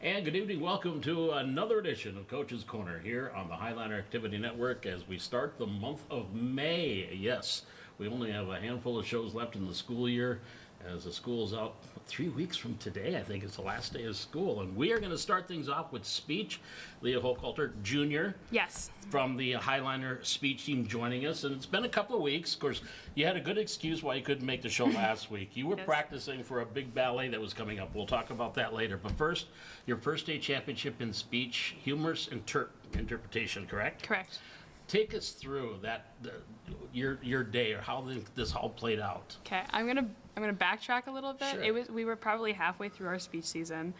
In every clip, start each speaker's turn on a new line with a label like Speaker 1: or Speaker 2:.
Speaker 1: And good evening. Welcome to another edition of Coach's Corner here on the Highliner Activity Network as we start the month of May. Yes, we only have a handful of shows left in the school year as the school's out 3 weeks from today. I think it's the last day of school. And we are going to start things off with speech. Leah Hochhalter Jr.
Speaker 2: Yes.
Speaker 1: From the Highliner speech team joining us. And it's been a couple of weeks. Of course, you had a good excuse why you couldn't make the show last week. You were
Speaker 2: Yes.
Speaker 1: practicing for a big ballet that was coming up. We'll talk about that later. But first, your first day championship in speech, humorous interpretation, correct?
Speaker 2: Correct.
Speaker 1: Take us through your day or how this all played out.
Speaker 2: Okay, I'm gonna backtrack a little bit.
Speaker 1: Sure.
Speaker 2: We were probably halfway through our speech season,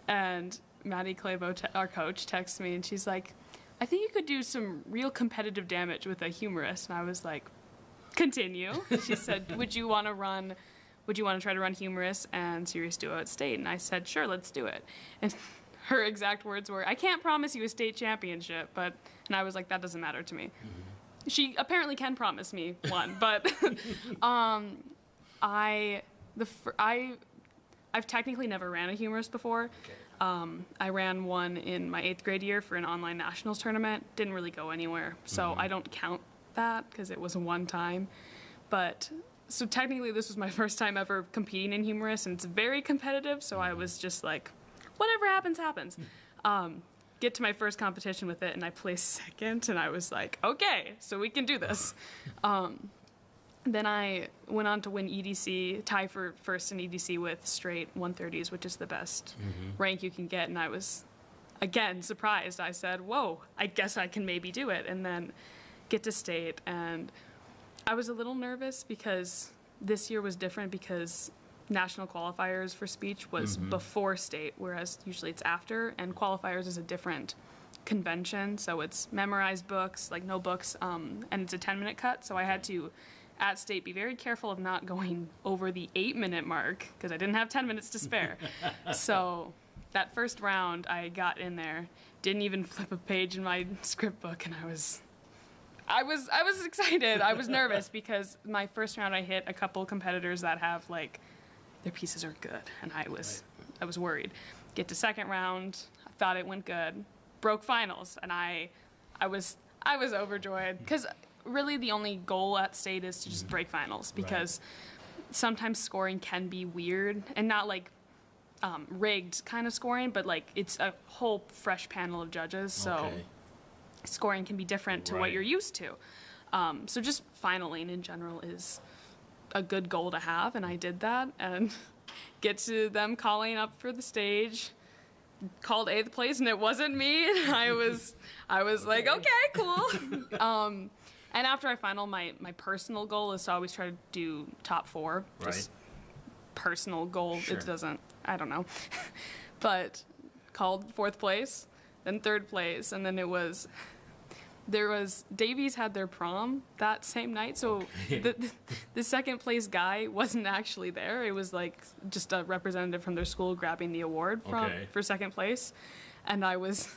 Speaker 2: and Maddie Clabo, our coach, texts me and she's like, "I think you could do some real competitive damage with a humorist." And I was like, "Continue." She said, "Would you want to try to run humorous and serious duo at state?" And I said, "Sure, let's do it." And her exact words were, "I can't promise you a state championship, but," and I was like, "That doesn't matter to me." Mm-hmm. She apparently can promise me one, but I've technically never ran a humorous before.
Speaker 1: Okay.
Speaker 2: I ran one in my 8th grade year for an online nationals tournament. Didn't really go anywhere, so I don't count that because it was one time. But so technically, this was my first time ever competing in humorous, and it's very competitive. So I was just like, whatever happens, happens. Get to my first competition with it, and I placed second, and I was like, okay, so we can do this. Then I went on to win EDC, tie for first in EDC with straight 130s, which is the best rank you can get. And I was, again, surprised. I said, whoa, I guess I can maybe do it. And then get to state. And I was a little nervous because this year was different because national qualifiers for speech was before state, whereas usually it's after. And qualifiers is a different convention. So it's memorized books, like no books, and it's a 10-minute cut. So I had to at state be very careful of not going over the 8-minute mark because I didn't have 10 minutes to spare. So that first round I got in there, didn't even flip a page in my script book, and I was excited. I was nervous because my first round I hit a couple competitors that have like their pieces are good, and I was worried. Get to second round, I thought it went good. Broke finals, and I was overjoyed because really the only goal at state is to just break finals because sometimes scoring can be weird and not like rigged kind of scoring, but like it's a whole fresh panel of judges, so scoring can be different to what you're used to. So just finaling in general is a good goal to have, and I did that and get to them calling up for the stage. Called 8th place, and it wasn't me. I was like, okay, cool. And after I final, my personal goal is to always try to do top 4. Just personal goal. Sure. It doesn't, I don't know. But called 4th place, then 3rd place, and then Davies had their prom that same night, so the second place guy wasn't actually there. It was like just a representative from their school grabbing the award for second place, and I was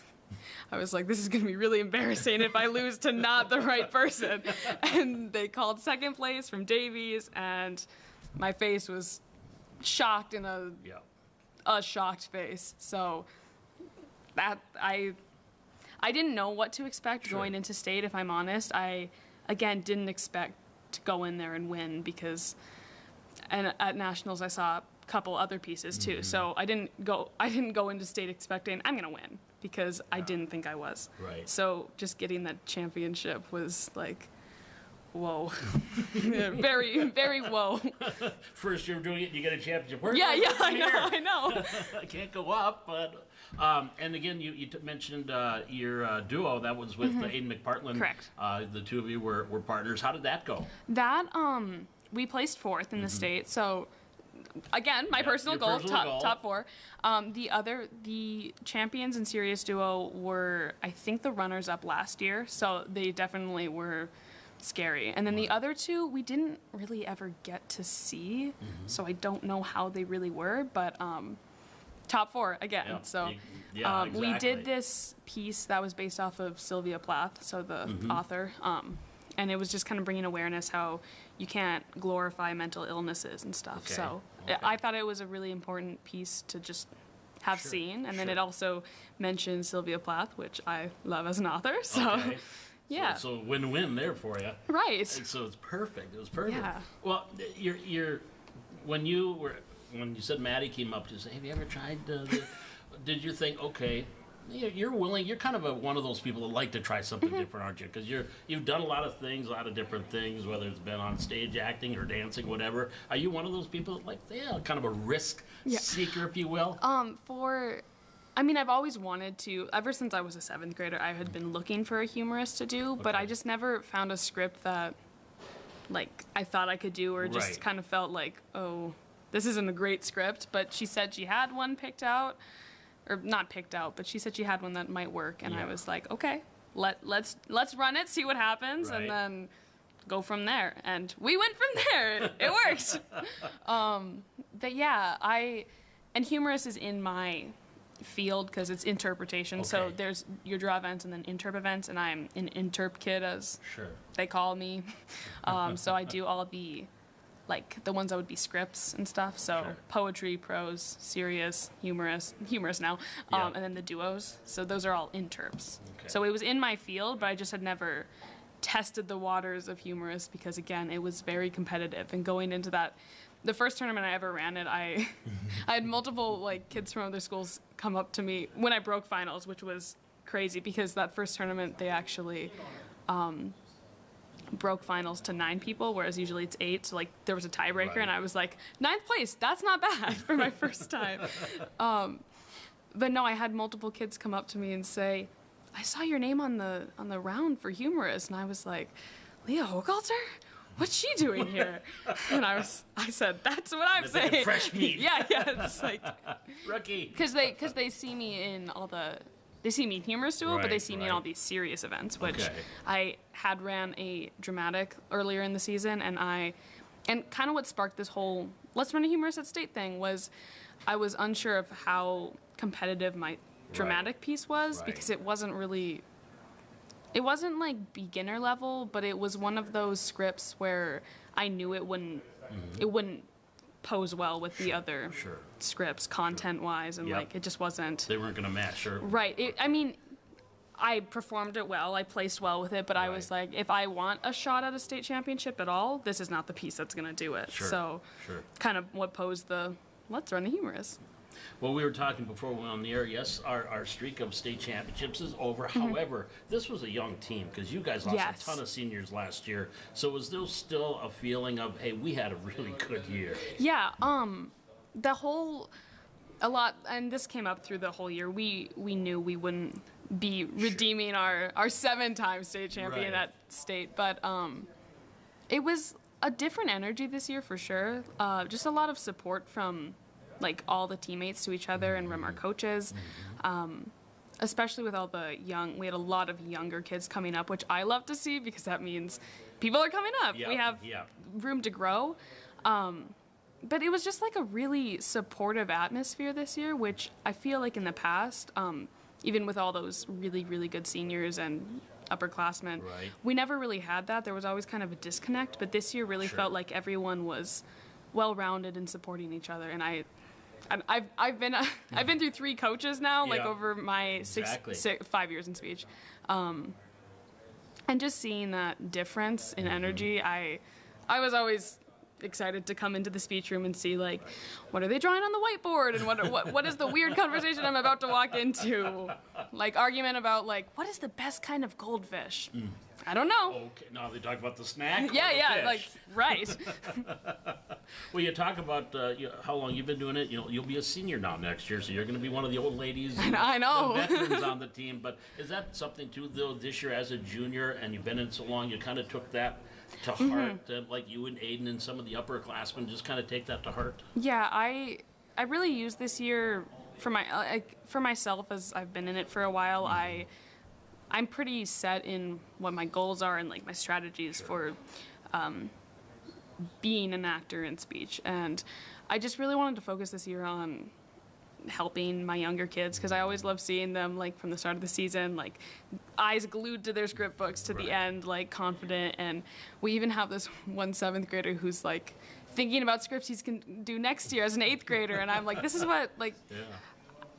Speaker 2: like, this is going to be really embarrassing if I lose to not the right person. And they called second place from Davies, and my face was shocked in a shocked face. So that I didn't know what to expect going into state, if I'm honest. I, again, didn't expect to go in there and win because, and at nationals I saw a couple other pieces too. So I didn't go into state expecting I'm going to win because I didn't think I was.
Speaker 1: Right.
Speaker 2: So just getting that championship was like, whoa. Very, very whoa.
Speaker 1: First year doing it, you get a championship.
Speaker 2: I know.
Speaker 1: I can't go up, but and again, you mentioned your duo that was with Aiden McPartland.
Speaker 2: Correct.
Speaker 1: The two of you were partners. How did that go?
Speaker 2: That we placed 4th in the state. So again, my personal goal, top 4. The champions in serious duo were, I think, the runners up last year. So they definitely were scary. And then the other two, we didn't really ever get to see, so I don't know how they really were, but top 4 again.
Speaker 1: Yeah.
Speaker 2: So
Speaker 1: exactly.
Speaker 2: We did this piece that was based off of Sylvia Plath, so the author, and it was just kind of bringing awareness how you can't glorify mental illnesses and stuff. I thought it was a really important piece to just have
Speaker 1: Sure,
Speaker 2: seen. And then
Speaker 1: sure.
Speaker 2: it also mentions Sylvia Plath, which I love as an author. So,
Speaker 1: Okay.
Speaker 2: yeah.
Speaker 1: So win-win there for you.
Speaker 2: Right.
Speaker 1: So it's perfect. It was perfect.
Speaker 2: Yeah.
Speaker 1: Well, you're when you said Maddie came up to say, have you ever tried? Did you think, okay, you're willing? You're kind of one of those people that like to try something different, aren't you? Because you've done a lot of things, a lot of different things, whether it's been on stage acting or dancing, whatever. Are you one of those people that like, kind of a risk seeker, if you will?
Speaker 2: I've always wanted to, ever since I was a 7th grader, I had been looking for a humorist to do, but I just never found a script that, like, I thought I could do, or just
Speaker 1: Right.
Speaker 2: kind of felt like, oh, this isn't a great script. But she said she had one picked out, or not picked out, but she said she had one that might work, and I was like, okay, let's run it, see what happens,
Speaker 1: Right.
Speaker 2: and then go from there. And we went from there. It worked. But yeah, and humorous is in my field because it's interpretation. So
Speaker 1: Okay.
Speaker 2: there's your draw events and then interp events, and I'm an interp kid, as
Speaker 1: Sure.
Speaker 2: they call me. So I do all the, like, the ones that would be scripts and stuff. So
Speaker 1: Sure.
Speaker 2: poetry, prose, serious, humorous now,
Speaker 1: Yeah.
Speaker 2: and then the duos. So those are all interps.
Speaker 1: Okay.
Speaker 2: So it was in my field, but I just had never tested the waters of humorous because, again, it was very competitive. And going into that, the first tournament I ever ran it, I had multiple, like, kids from other schools come up to me when I broke finals, which was crazy because that first tournament they actually broke finals to 9 people, whereas usually it's 8. So, like, there was a tiebreaker,
Speaker 1: Right.
Speaker 2: and I was like, 9th place, that's not bad for my first time. But no, I had multiple kids come up to me and say, I saw your name on the round for humorous, and I was like, Leah Hochhalter? What's she doing here? And I said, that's what I'm
Speaker 1: It's like
Speaker 2: saying.
Speaker 1: a fresh meat.
Speaker 2: yeah, it's like,
Speaker 1: Rookie.
Speaker 2: because they see me in all the, they see me in humorous duo, but they
Speaker 1: Right,
Speaker 2: see me in
Speaker 1: right.
Speaker 2: all these serious events, which
Speaker 1: Okay.
Speaker 2: I had ran a dramatic earlier in the season, and kind of what sparked this whole let's run a humorous at state thing was I was unsure of how competitive my dramatic piece was
Speaker 1: Right.
Speaker 2: because it wasn't like beginner level, but it was one of those scripts where I knew it wouldn't pose well with the other
Speaker 1: Sure.
Speaker 2: scripts content wise, and
Speaker 1: Yep.
Speaker 2: like it just wasn't
Speaker 1: They weren't going to match, sure.
Speaker 2: right. I performed it well, I placed well with it, but I was
Speaker 1: Right.
Speaker 2: like, if I want a shot at a state championship at all, this is not the piece that's gonna do it.
Speaker 1: Sure,
Speaker 2: So
Speaker 1: sure.
Speaker 2: kind of what posed the let's run the humorous.
Speaker 1: Well, we were talking before we went on the air. Yes, our streak of state championships is over.
Speaker 2: Mm-hmm.
Speaker 1: However, this was a young team because you guys lost
Speaker 2: Yes.
Speaker 1: a ton of seniors last year. So was there still a feeling of, hey, we had a really good year?
Speaker 2: Yeah, a lot, and this came up through the whole year. We knew we wouldn't be redeeming our 7-time state champion
Speaker 1: Right.
Speaker 2: at state, but it was a different energy this year for sure. Just a lot of support from like all the teammates to each other and from our coaches. Especially with all the we had a lot of younger kids coming up, which I love to see because that means people are coming up.
Speaker 1: Yep,
Speaker 2: We have
Speaker 1: yep.
Speaker 2: room to grow. But it was just like a really supportive atmosphere this year, which I feel like in the past, even with all those really, really good seniors and upperclassmen,
Speaker 1: Right.
Speaker 2: we never really had that. There was always kind of a disconnect, but this year really
Speaker 1: Sure.
Speaker 2: felt like everyone was well-rounded and supporting each other. And I've been through 3 coaches now, like
Speaker 1: Yeah.
Speaker 2: over my
Speaker 1: Exactly.
Speaker 2: 5 years in speech, and just seeing that difference in energy, I was always excited to come into the speech room and see like what are they drawing on the whiteboard and what is the weird conversation I'm about to walk into, like argument about like what is the best kind of goldfish. I don't know.
Speaker 1: Okay, now they talk about the snack. or
Speaker 2: Yeah,
Speaker 1: the
Speaker 2: yeah,
Speaker 1: fish.
Speaker 2: like right.
Speaker 1: Well, you talk about how long you've been doing it. You'll be a senior now next year, so you're going to be one of the old ladies.
Speaker 2: I know.
Speaker 1: The veterans on the team. But is that something too, though? This year, as a junior, and you've been in so long, you kind of took that to heart, like you and Aiden and some of the upperclassmen just kind of take that to heart.
Speaker 2: Yeah, I really used this year for myself as I've been in it for a while. I'm pretty set in what my goals are and like my strategies for being an actor in speech, and I just really wanted to focus this year on helping my younger kids because I always love seeing them like from the start of the season, like eyes glued to their script books to the
Speaker 1: Right.
Speaker 2: end, like confident. And we even have this one 7th grader who's like thinking about scripts he's gonna do next year as an 8th grader, and I'm like, this is what like
Speaker 1: Yeah.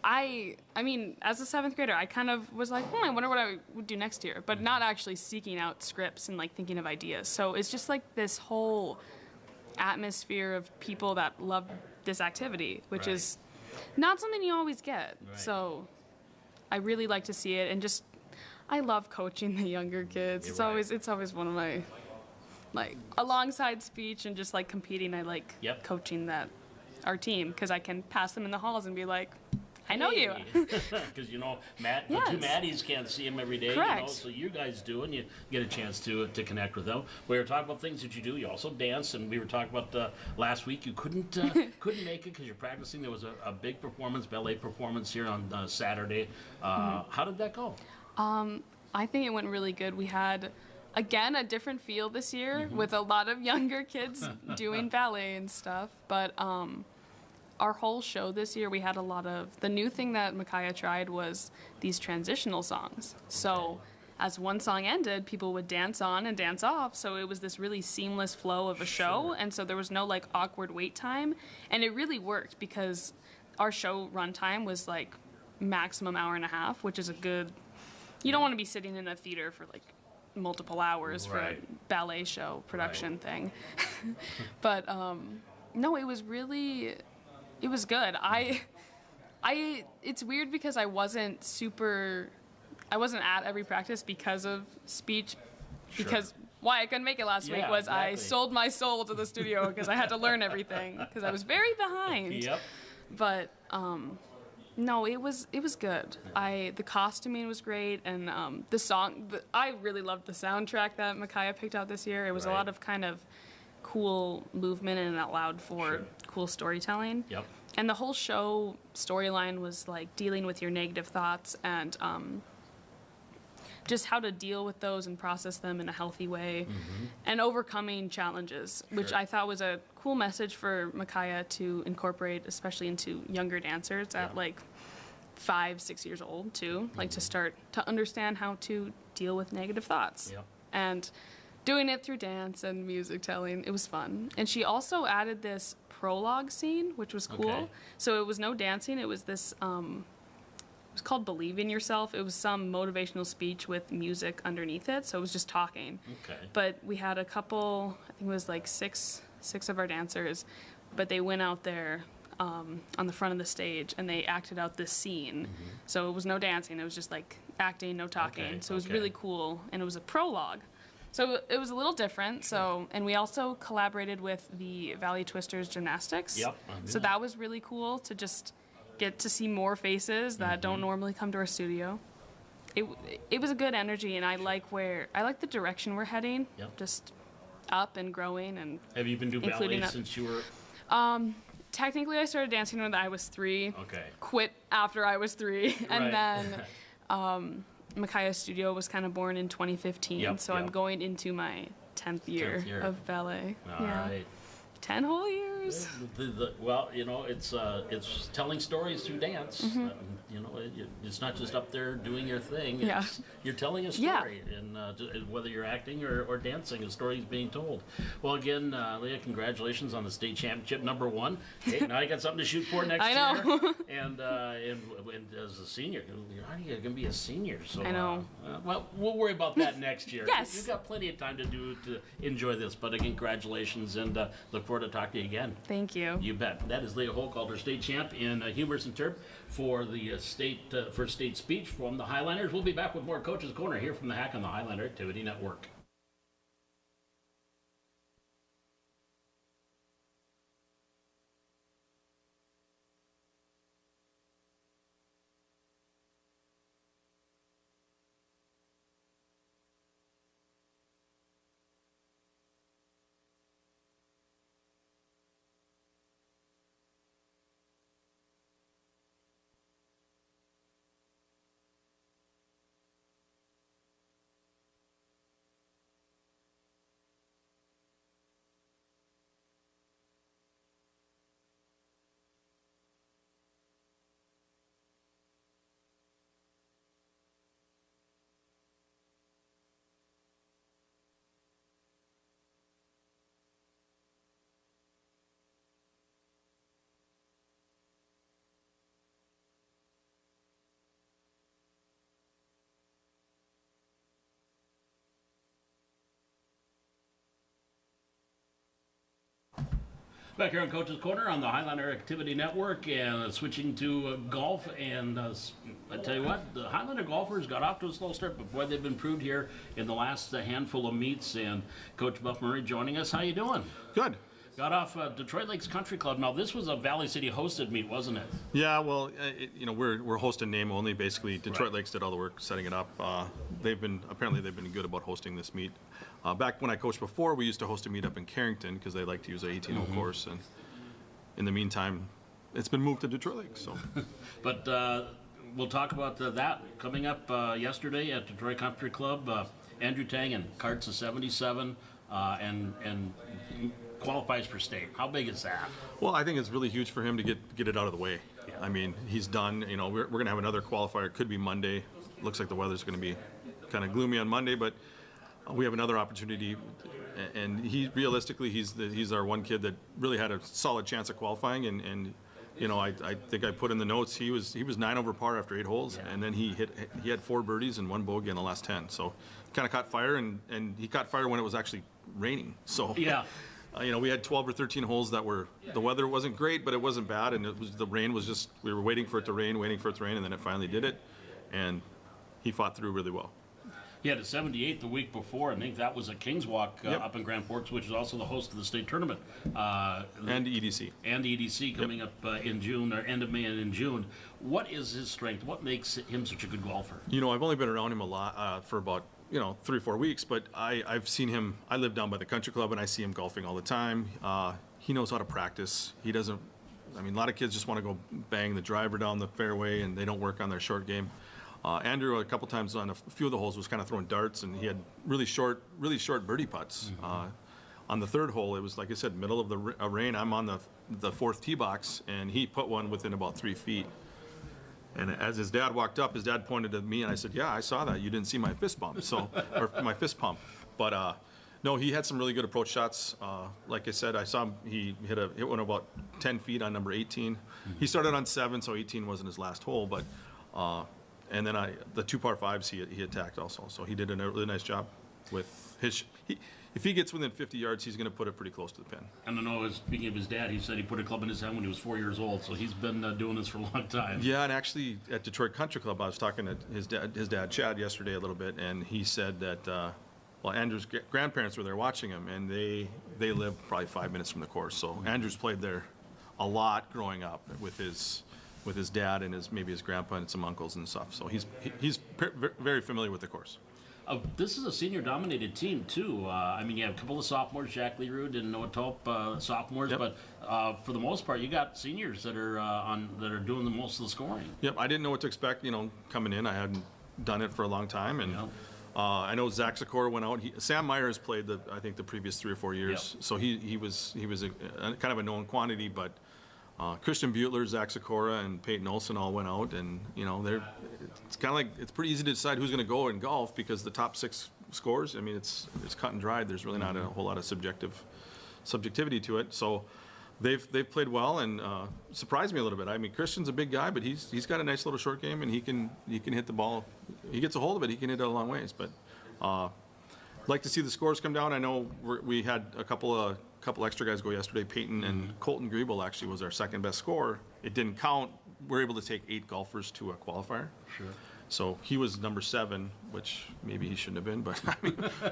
Speaker 2: I mean, as a seventh grader, I kind of was like, I wonder what I would do next year, but not actually seeking out scripts and like thinking of ideas. So it's just like this whole atmosphere of people that love this activity, which
Speaker 1: Right.
Speaker 2: is not something you always get.
Speaker 1: Right.
Speaker 2: So I really like to see it, and just I love coaching the younger kids.
Speaker 1: You're
Speaker 2: It's always one of my, like, alongside speech and just like competing. I like
Speaker 1: Yep.
Speaker 2: coaching our team because I can pass them in the halls and be like, I know you.
Speaker 1: Because, Matt, the two
Speaker 2: Yes.
Speaker 1: Maddies can't see him every day,
Speaker 2: Correct.
Speaker 1: so you guys do, and you get a chance to connect with them. We were talking about things that you do. You also dance, and we were talking about last week you couldn't make it because you're practicing. There was a big performance, ballet performance here on Saturday. How did that go?
Speaker 2: I think it went really good. We had, again, a different feel this year with a lot of younger kids doing ballet and stuff. But our whole show this year, we had a lot of, the new thing that Micaiah tried was these transitional songs. So as one song ended, people would dance on and dance off. So it was this really seamless flow of a show. And so there was no like awkward wait time. And it really worked because our show runtime was like maximum hour and a half, which is a good, you don't want to be sitting in a theater for like multiple hours for a
Speaker 1: Right.
Speaker 2: ballet show production thing. But no, it was really, it was good. It's weird because I wasn't at every practice because of speech, because why I couldn't make it last week was I
Speaker 1: exactly.
Speaker 2: sold my soul to the studio because I had to learn everything because I was very behind.
Speaker 1: Yep.
Speaker 2: But no, it was good. The costuming was great, and the song. I really loved the soundtrack that Micaiah picked out this year. It was a
Speaker 1: Right.
Speaker 2: lot of kind of cool movement, and it allowed for
Speaker 1: Sure.
Speaker 2: cool storytelling.
Speaker 1: Yep.
Speaker 2: And the whole show storyline was like dealing with your negative thoughts and just how to deal with those and process them in a healthy way, and overcoming challenges, which
Speaker 1: Sure.
Speaker 2: I thought was a cool message for Micaiah to incorporate, especially into younger dancers at
Speaker 1: Yeah.
Speaker 2: like 5, 6 years old too, like to start to understand how to deal with negative thoughts.
Speaker 1: Yep.
Speaker 2: And doing it through dance and music telling, it was fun. And she also added this prologue scene, which was cool.
Speaker 1: Okay.
Speaker 2: So it was no dancing, it was this it was called Believe in Yourself. It was some motivational speech with music underneath it, so it was just talking.
Speaker 1: Okay.
Speaker 2: But we had a couple, I think it was like six of our dancers, but they went out there on the front of the stage and they acted out this scene. So it was no dancing, it was just like acting, no talking.
Speaker 1: Okay,
Speaker 2: So it was
Speaker 1: okay.
Speaker 2: really cool, and it was a prologue. So it was a little different. So, and we also collaborated with the Valley Twisters Gymnastics.
Speaker 1: Yep, I knew
Speaker 2: So that was really cool to just get to see more faces that don't normally come to our studio. It was a good energy, and I like the direction we're heading.
Speaker 1: Yep.
Speaker 2: Just up and growing. And
Speaker 1: Have you been doing
Speaker 2: Including
Speaker 1: ballet
Speaker 2: that-
Speaker 1: since you were?
Speaker 2: technically, I started dancing when I was 3.
Speaker 1: Okay.
Speaker 2: Quit after I was 3, and
Speaker 1: Right.
Speaker 2: then Micaiah's studio was kind of born in 2015.
Speaker 1: Yep,
Speaker 2: so I'm
Speaker 1: yep.
Speaker 2: going into my 10th year,
Speaker 1: 10th year.
Speaker 2: of ballet.
Speaker 1: All right.
Speaker 2: 10 whole years.
Speaker 1: Well, it's telling stories through dance.
Speaker 2: Mm-hmm.
Speaker 1: It's not just up there doing your thing.
Speaker 2: Yeah.
Speaker 1: You're telling a
Speaker 2: Yeah.
Speaker 1: story, and whether you're acting or dancing, a story is being told. Well, again, Leah, congratulations on the state championship #1. Hey, now you got something to shoot for next
Speaker 2: I know.
Speaker 1: year. And as a senior, how are you going to be a senior? So
Speaker 2: I know.
Speaker 1: Well, we'll worry about that next year.
Speaker 2: Yes.
Speaker 1: You've got plenty of time to enjoy this. But again, congratulations, and look forward to talking to you again.
Speaker 2: Thank you.
Speaker 1: You bet. That is Leah Holkalter, state champ in humorous interp for the state speech from the Highlanders. We'll be back with more Coach's Corner here from the Hack on the Highlander Activity Network. Back here on Coach's Corner on the Highliner Activity Network, and switching to golf. And I tell you what, the Highliner golfers got off to a slow start, but boy, they've improved here in the last handful of meets. And Coach Buff Murray joining us. How you doing?
Speaker 3: Good.
Speaker 1: Got off Detroit Lakes Country Club. Now, this was a Valley City hosted meet, wasn't it?
Speaker 3: Yeah, well, we're hosting name only. Basically, Detroit Lakes did all the work setting it up. Apparently they've been good about hosting this meet. Back when I coached before, we used to host a meet up in Carrington because they like to use an 18-hole course. And in the meantime, it's been moved to Detroit Lakes. So,
Speaker 1: but we'll talk about that coming up yesterday at Detroit Country Club. Andrew Tang and carts a 77 and qualifies for state. How big is that?
Speaker 3: well, I think it's really huge for him to get it out of the way.
Speaker 1: Yeah.
Speaker 3: I mean, he's done. We're going to have another qualifier. It could be Monday. Looks like the weather's going to be kind of gloomy on Monday, but we have another opportunity. And realistically, he's our one kid that really had a solid chance of qualifying. And I think I put in the notes he was 9 over par after 8 holes,
Speaker 1: Yeah.
Speaker 3: and then he had 4 birdies and 1 bogey in the last 10. So kind of caught fire, and he caught fire when it was actually raining. So
Speaker 1: Yeah.
Speaker 3: we had 12 or 13 holes that the weather wasn't great, but it wasn't bad, and the rain was just, we were waiting for it to rain, and then it finally did it, and he fought through really well.
Speaker 1: He had a 78 the week before. I think that was a Kings Walk
Speaker 3: Yep.
Speaker 1: up in Grand Forks, which is also the host of the state tournament.
Speaker 3: And EDC.
Speaker 1: And EDC coming up in June, or end of May and in June. What is his strength? What makes him such a good golfer?
Speaker 3: I've only been around him a lot for about 3 or 4 weeks, but I've seen him. I live down by the country club, and I see him golfing all the time. He knows how to practice. He doesn't. A lot of kids just want to go bang the driver down the fairway, and they don't work on their short game. Andrew, a couple times on a few of the holes, was kind of throwing darts, and he had really short birdie putts. On the 3rd hole, it was, like I said, middle of the rain. I'm on the 4th tee box, and he put one within about 3 feet. And as his dad walked up, his dad pointed at me, and I said, "Yeah, I saw that. You didn't see my fist bump, or my fist pump." But no, he had some really good approach shots. Like I said, I saw him. He hit one about 10 feet on number 18. He started on 7, so 18 wasn't his last hole. But and then the 2 par 5s he attacked also. So he did a really nice job with his. If he gets within 50 yards, he's going to put it pretty close to the pin.
Speaker 1: And I know, speaking of his dad, he said he put a club in his hand when he was 4 years old, so he's been doing this for a long time.
Speaker 3: Yeah, and actually at Detroit Country Club, I was talking to his dad Chad, yesterday a little bit, and he said that Andrew's grandparents were there watching him, and they live probably 5 minutes from the course. So Andrew's played there a lot growing up with his dad and maybe his grandpa and some uncles and stuff. So he's very familiar with the course.
Speaker 1: This is a senior-dominated team, too. You have a couple of sophomores, Jack Leroux and Noah Tulp, sophomores,
Speaker 3: Yep.
Speaker 1: But for the most part, you got seniors that are doing the most of the scoring.
Speaker 3: Yep, I didn't know what to expect, coming in. I hadn't done it for a long time, and
Speaker 1: Yep.
Speaker 3: I know Zach Sikora went out. Sam Myers played I think the previous 3 or 4 years,
Speaker 1: Yep.
Speaker 3: so he was a kind of a known quantity, but Christian Butler, Zach Sikora, and Peyton Olson all went out, and it's kind of like, it's pretty easy to decide who's going to go in golf because the top 6 scores. It's cut and dried. There's really not a whole lot of subjectivity to it. So they've played well and surprised me a little bit. Christian's a big guy, but he's got a nice little short game, and he can hit the ball. He gets a hold of it. He can hit it a long ways. But like to see the scores come down. I know we had a couple extra guys go yesterday. Peyton and Colton Griebel actually was our 2nd best scorer. It didn't count. We're able to take 8 golfers to a qualifier.
Speaker 1: Sure.
Speaker 3: So he was number 7, which maybe he shouldn't have been, but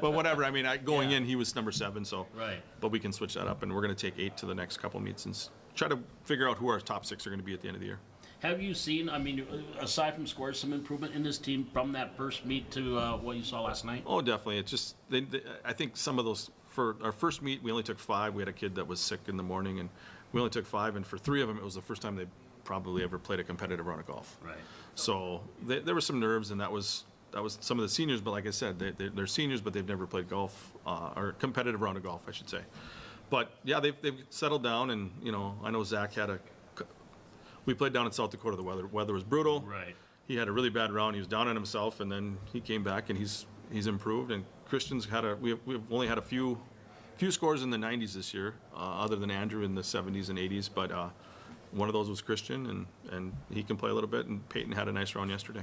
Speaker 3: but whatever. Going in, he was number 7. So
Speaker 1: Right.
Speaker 3: But we can switch that up, and we're going to take 8 to the next couple meets and try to figure out who our top 6 are going to be at the end of the year.
Speaker 1: Have you seen, aside from scores, some improvement in this team from that first meet to what you saw last night?
Speaker 3: Oh, definitely. It's just I think some of those, for our first meet, we only took 5. We had a kid that was sick in the morning, and we only took 5. And for 3 of them, it was the first time they probably ever played a competitive round of golf.
Speaker 1: Right.
Speaker 3: So there were some nerves, and that was some of the seniors. But like I said, they're seniors, but they've never played golf or competitive round of golf, I should say. But yeah, they've settled down, and I know Zach we played down in South Dakota. The weather was brutal.
Speaker 1: Right.
Speaker 3: He had a really bad round. He was down on himself, and then he came back, and he's improved. And Christian's we've only had a few scores in the 90s this year, other than Andrew in the 70s and 80s. But one of those was Christian, and he can play a little bit. And Peyton had a nice round yesterday.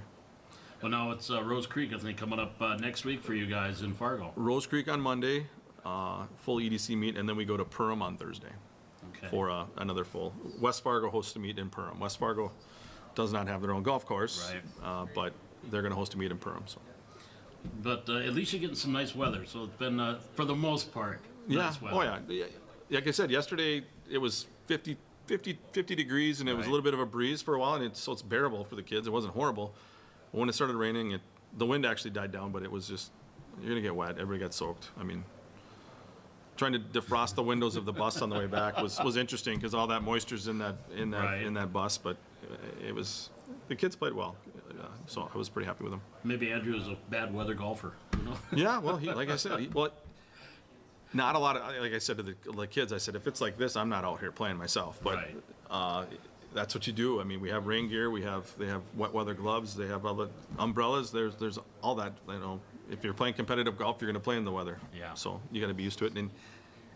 Speaker 1: Well, now it's Rose Creek, I think, coming up next week for you guys in Fargo.
Speaker 3: Rose Creek on Monday, full EDC meet, and then we go to Perham on Thursday.
Speaker 1: Okay.
Speaker 3: for another full. West Fargo hosts a meet in Perham. West Fargo does not have their own golf course,
Speaker 1: Right.
Speaker 3: but they're going to host a meet in Perham. So.
Speaker 1: But at least you're getting some nice weather, so it's been, for the most part, nice weather.
Speaker 3: Oh yeah. Like I said, yesterday it was 50 degrees, and it was a
Speaker 1: Right.
Speaker 3: little bit of a breeze for a while, and so it's bearable for the kids. It wasn't horrible. But when it started raining, the wind actually died down, but it was just, you're going to get wet. Everybody got soaked. I mean, trying to defrost the windows of the bus on the way back was interesting because all that moisture's in that
Speaker 1: Right.
Speaker 3: bus, but the kids played well, so I was pretty happy with them.
Speaker 1: Maybe Andrew is a bad weather golfer, you know?
Speaker 3: Yeah, well, like I said, not a lot of, like I said to the kids, I said, if it's like this, I'm not out here playing myself, but
Speaker 1: Right.
Speaker 3: that's what you do. I mean, we have rain gear, they have wet weather gloves, they have all the umbrellas, there's all that, you know. If you're playing competitive golf, you're going to play in the weather.
Speaker 1: Yeah.
Speaker 3: So you got to be used to it, and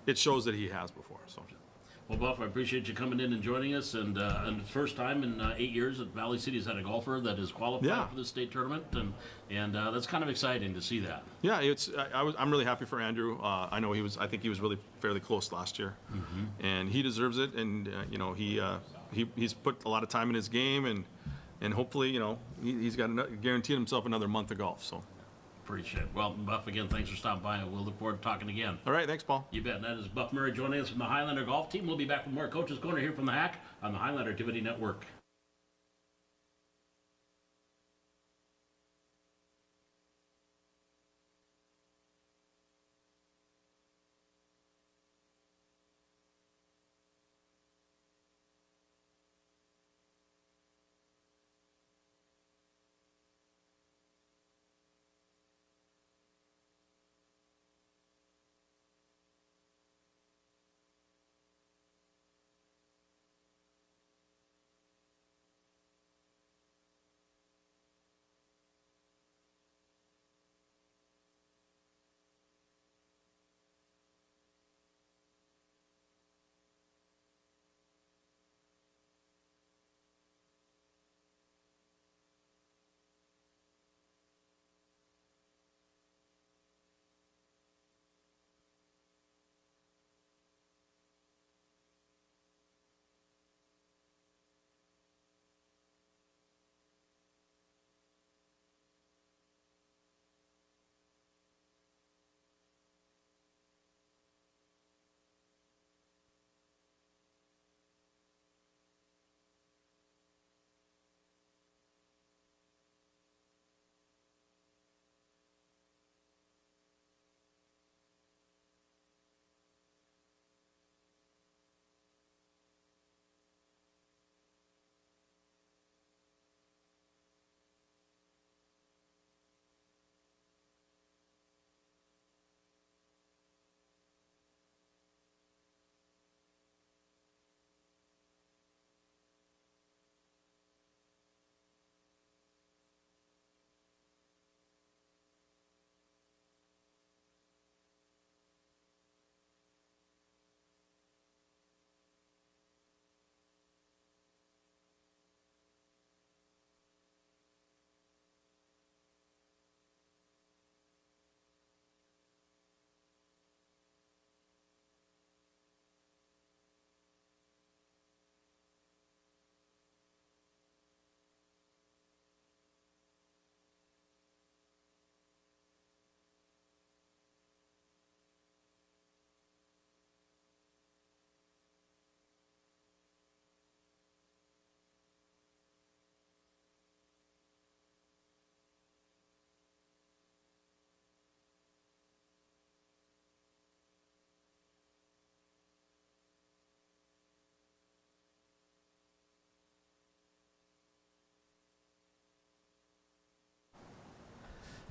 Speaker 3: it shows that he has before. So.
Speaker 1: Well, Buff, I appreciate you coming in and joining us, and the first time in 8 years that Valley City's had a golfer that is qualified
Speaker 3: Yeah.
Speaker 1: for the state tournament, and that's kind of exciting to see that.
Speaker 3: Yeah, I'm really happy for Andrew. I know I think he was really fairly close last year, and he deserves it. And you know, he's put a lot of time in his game, and hopefully, you know, he's guaranteed himself another month of golf. So.
Speaker 1: Appreciate it. Well, Buff, again, thanks for stopping by, and we'll look forward to talking again.
Speaker 3: All right, thanks, Paul.
Speaker 1: You bet. And that is Buff Murray joining us from the Highlander Golf Team. We'll be back with more Coach's Corner here from the Hack on the Highlander Activity Network.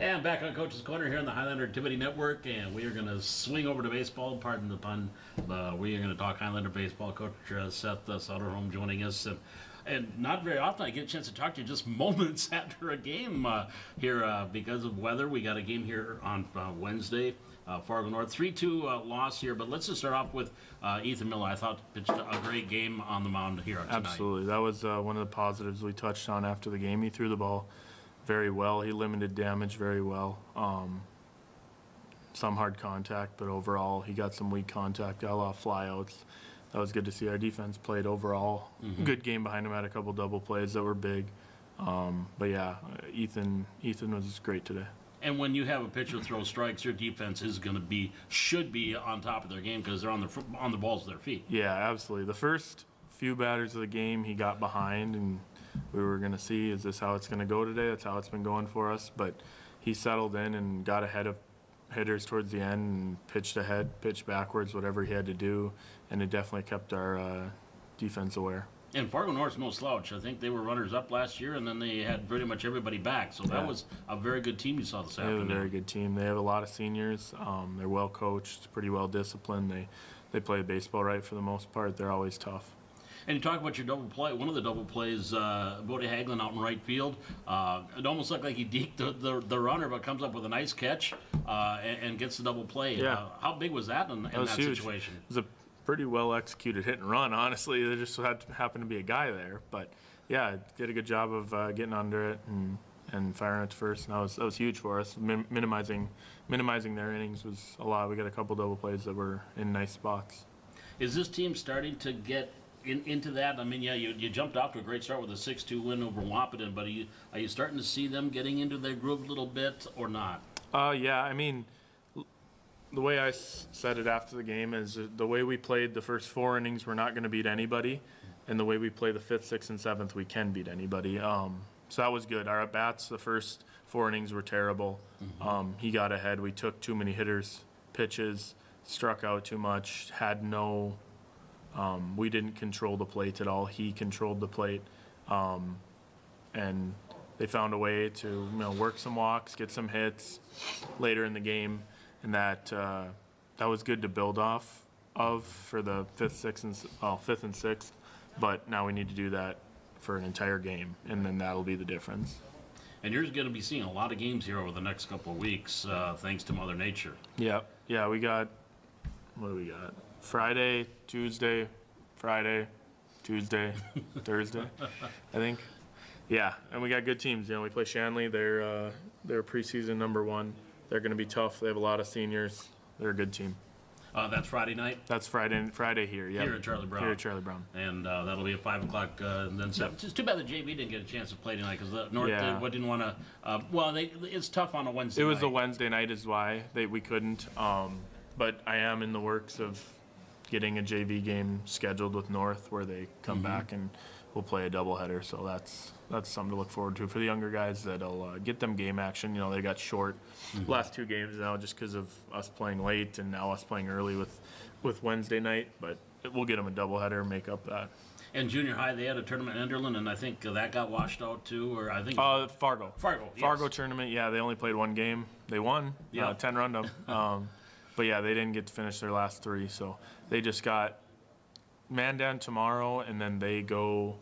Speaker 1: And back on Coach's Corner here on the Highlander Activity Network, and we are going to swing over to baseball, pardon the pun. We are going to talk Highlander baseball. Coach Seth Soderholm joining us. And not very often I get a chance to talk to you just moments after a game here because of weather. We got a game here on Wednesday, Fargo North. 3-2 loss here, but let's just start off with Ethan Miller. I thought pitched a great game on the mound here tonight.
Speaker 4: Absolutely. That was one of the positives we touched on after the game. He threw the ball very well. He limited damage very well. Some hard contact, but overall he got some weak contact, got a lot of flyouts. that was good to see. Our defense played overall good game behind him. Had a couple double plays that were big. But yeah, Ethan was great today.
Speaker 1: And when you have a pitcher throw strikes, your defense is going to should be on top of their game because they're on the balls of their feet.
Speaker 4: Yeah, absolutely. The first few batters of the game, he got behind, and we were going to see, is this how it's going to go today? That's how it's been going for us. But he settled in and got ahead of hitters towards the end and pitched ahead, pitched backwards, whatever he had to do, and it definitely kept our defense aware.
Speaker 1: And Fargo North's no slouch. I think they were runners up last year, and then they had pretty much everybody back. So that was a very good team you saw this
Speaker 4: They have
Speaker 1: afternoon.
Speaker 4: a very good team. They have a lot of seniors. They're well coached, pretty well disciplined. They play baseball right for the most part. They're always tough.
Speaker 1: And you talk about your double play. One of the double plays, Bodie Hagelin out in right field. It almost looked like he deked the runner, but comes up with a nice catch and gets the double play.
Speaker 4: Yeah.
Speaker 1: How big was that in that
Speaker 4: huge.
Speaker 1: situation?
Speaker 4: It was a pretty well executed hit and run, honestly. There just happened to be a guy there. But yeah, did a good job of getting under it and firing it to first. And that was huge for us. Minimizing their innings was a lot. We got a couple double plays that were in nice spots.
Speaker 1: Is this team starting to get into that? I mean, yeah, you jumped off to a great start with a 6-2 win over Wahpeton, but are you starting to see them getting into their groove a little bit or not?
Speaker 4: Yeah, I mean, the way I said it after the game is the way we played the first 4 innings, we're not going to beat anybody, and the way we play the 5th, 6th, and 7th, we can beat anybody. So that was good. Our at-bats, the first 4 innings were terrible. He got ahead. We took too many hitters' pitches, struck out too much, had no... we didn't control the plate at all. He controlled the plate, and they found a way to work some walks, get some hits later in the game, and that was good to build off of for the 5th and 6th. But now we need to do that for an entire game, and then that'll be the difference.
Speaker 1: And you're going to be seeing a lot of games here over the next couple of weeks, thanks to Mother Nature.
Speaker 4: Yeah, we got. What do we got? Friday, Tuesday, Thursday, I think. Yeah, and we got good teams. We play Shanley. They're preseason number 1. They're going to be tough. They have a lot of seniors. They're a good team.
Speaker 1: That's Friday night?
Speaker 4: That's Friday here, yeah.
Speaker 1: Here at Charlie Brown.
Speaker 4: Here at Charlie Brown.
Speaker 1: And that'll be at 5 o'clock and then 7. It's too bad the JV didn't get a chance to play tonight because the North didn't want to. It's tough on a Wednesday night.
Speaker 4: It was a Wednesday night is why we couldn't. But I am in the works of getting a JV game scheduled with North where they come back and we'll play a doubleheader. So that's something to look forward to for the younger guys. That'll get them game action. They got short last 2 games now just because of us playing late and now us playing early with Wednesday night. But we'll get them a doubleheader, make up that.
Speaker 1: And junior high, they had a tournament in Enderlin, and I think that got washed out too, or I think
Speaker 4: Fargo.
Speaker 1: Fargo, yes.
Speaker 4: Fargo tournament. Yeah, they only played 1 game. They won. 10 run. But yeah, they didn't get to finish their last 3, so they just got Mandan tomorrow, and then they go.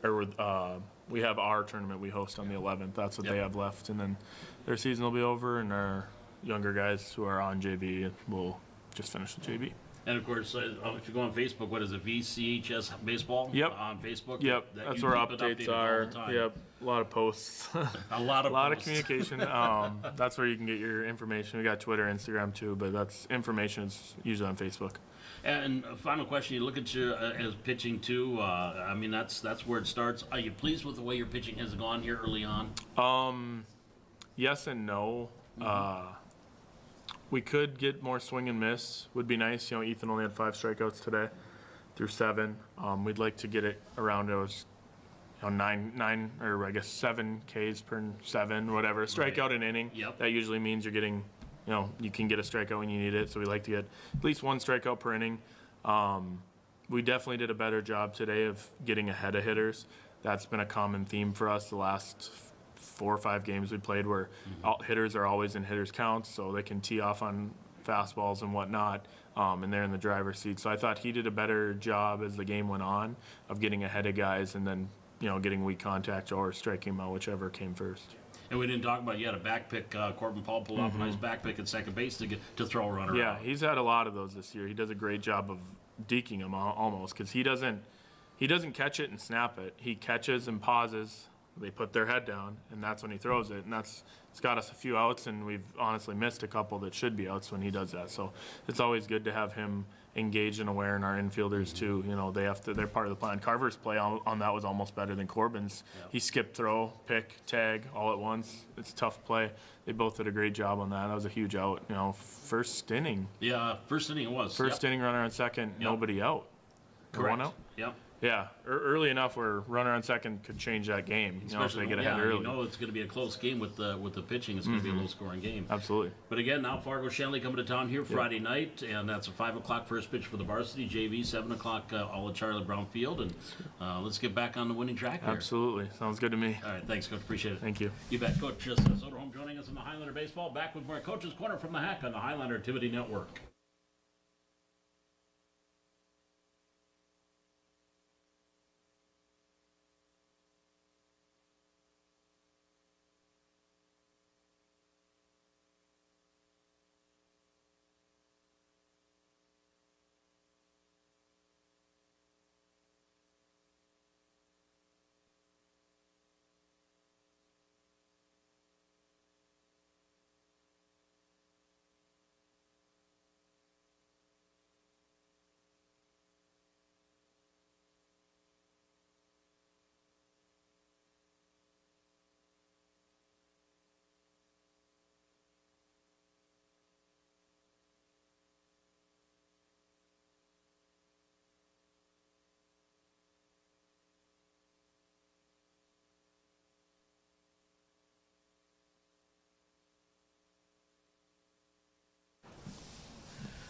Speaker 4: We have our tournament we host on the 11th. That's what they have left, and then their season will be over, and our younger guys who are on JV will just finish the JV.
Speaker 1: And of course, if you go on Facebook, what is it, VCHS Baseball?
Speaker 4: Yep.
Speaker 1: On Facebook?
Speaker 4: Yep, that's where updates are. Yep, a lot of posts.
Speaker 1: A lot
Speaker 4: of communication. That's where you can get your information. We got Twitter, Instagram too, but information is usually on Facebook.
Speaker 1: And a final question, you look at you as pitching too. I mean, that's where it starts. Are you pleased with the way your pitching has gone here early on?
Speaker 4: Yes and no. We could get more swing and miss. Would be nice. Ethan only had 5 strikeouts today through 7. We'd like to get it around those 9 or I guess 7 Ks per 7, whatever. Strikeout an inning.
Speaker 1: Yep.
Speaker 4: That usually means you're getting, you can get a strikeout when you need it. So we like to get at least 1 strikeout per inning. We definitely did a better job today of getting ahead of hitters. That's been a common theme for us the last 4 or 5 games we played where hitters are always in hitters counts, so they can tee off on fastballs and whatnot, and they're in the driver's seat. So I thought he did a better job as the game went on of getting ahead of guys and then, getting weak contact or striking them out, whichever came first.
Speaker 1: And we didn't talk about you had a back pick. Corbin Paul pulled off a nice back pick at second base to throw a runner out.
Speaker 4: Yeah, he's had a lot of those this year. He does a great job of deking them almost because he doesn't catch it and snap it. He catches and pauses. They put their head down, and that's when he throws it. And it's got us a few outs, and we've honestly missed a couple that should be outs when he does that. So it's always good to have him engaged and aware, and our infielders too. You know, they're part of the plan. Carver's play on that was almost better than Corbin's.
Speaker 1: Yeah.
Speaker 4: He skipped throw, pick, tag all at once. It's a tough play. They both did a great job on that. That was a huge out. You know, first inning.
Speaker 1: Yeah, first inning it was.
Speaker 4: First inning, runner on second, nobody out. Or
Speaker 1: Correct.
Speaker 4: one out.
Speaker 1: Yep.
Speaker 4: Yeah, early enough where runner on second could change that game. You know, if they get ahead early.
Speaker 1: You know it's going to be a close game with the pitching. It's going to be a low-scoring game.
Speaker 4: Absolutely.
Speaker 1: But again, now Fargo Shanley coming to town here Friday night, and that's a 5 o'clock first pitch for the varsity. JV 7 o'clock all at Charlie Brown Field, and let's get back on the winning track here.
Speaker 4: Absolutely. Sounds good to me.
Speaker 1: All right, thanks, Coach. Appreciate it.
Speaker 4: Thank you.
Speaker 1: You bet, Coach Soderholm joining us in the Highlander Baseball. Back with more Coach's Corner from the Hack on the Highlander Activity Network.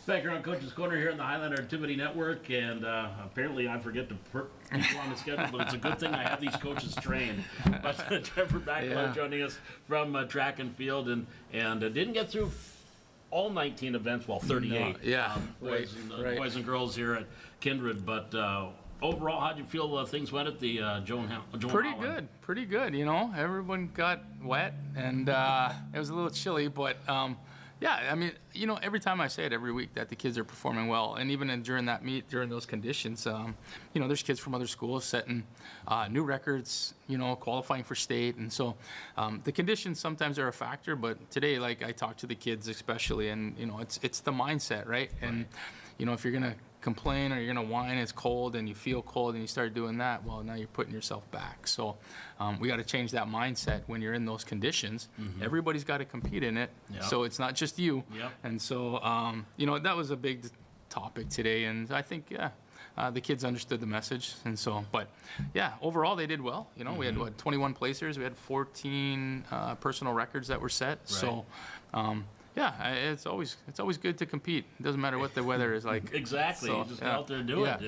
Speaker 1: Back here on Coach's Corner here on the Highlander Activity Network, and apparently I forget to put people on the schedule, but it's a good thing I have these coaches trained. But Trevor Backler joining us from track and field, and didn't get through all 19 events, well, 38 boys and girls here at Kindred, but overall, how'd you feel things went at the Joan
Speaker 5: Pretty good, you know. Everyone got wet, and it was a little chilly, but yeah, I mean, you know, every time I say it every week that the kids are performing well, and even during that meet, during those conditions, you know, there's kids from other schools setting new records, you know, qualifying for state, and so the conditions sometimes are a factor, but today, like, I talk to the kids especially, and, you know, it's the mindset, right? And, you know, if you're going to complain or you're going to whine, it's cold, and you feel cold, and you start doing that, well, now you're putting yourself back. So we got to change that mindset when you're in those conditions. Everybody's got to compete in it, so it's not just you. And so, you know, that was a big topic today, and I think, the kids understood the message, and so, but yeah, overall they did well. You know, we had 21 placers, we had 14 personal records that were set. So, yeah, it's always good to compete. It doesn't matter what the weather is like.
Speaker 1: Exactly,
Speaker 5: So,
Speaker 1: you just go out there and do it.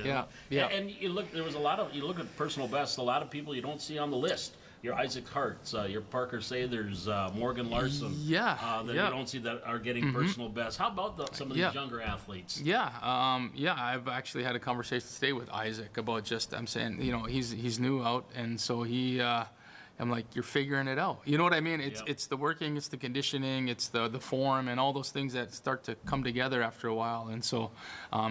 Speaker 5: Yeah.
Speaker 1: And you look, you look at personal bests. A lot of people you don't see on the list. Your Isaac Hartz, your Parker Sathers, Morgan Larson. That you don't see that are getting personal bests. How about some of these younger athletes?
Speaker 5: I've actually had a conversation today with Isaac about just, I'm saying, you know, he's new out, and so he. I'm like, you're figuring it out. You know what I mean? It's the working, it's the conditioning, it's the form, and all those things that start to come together after a while. And so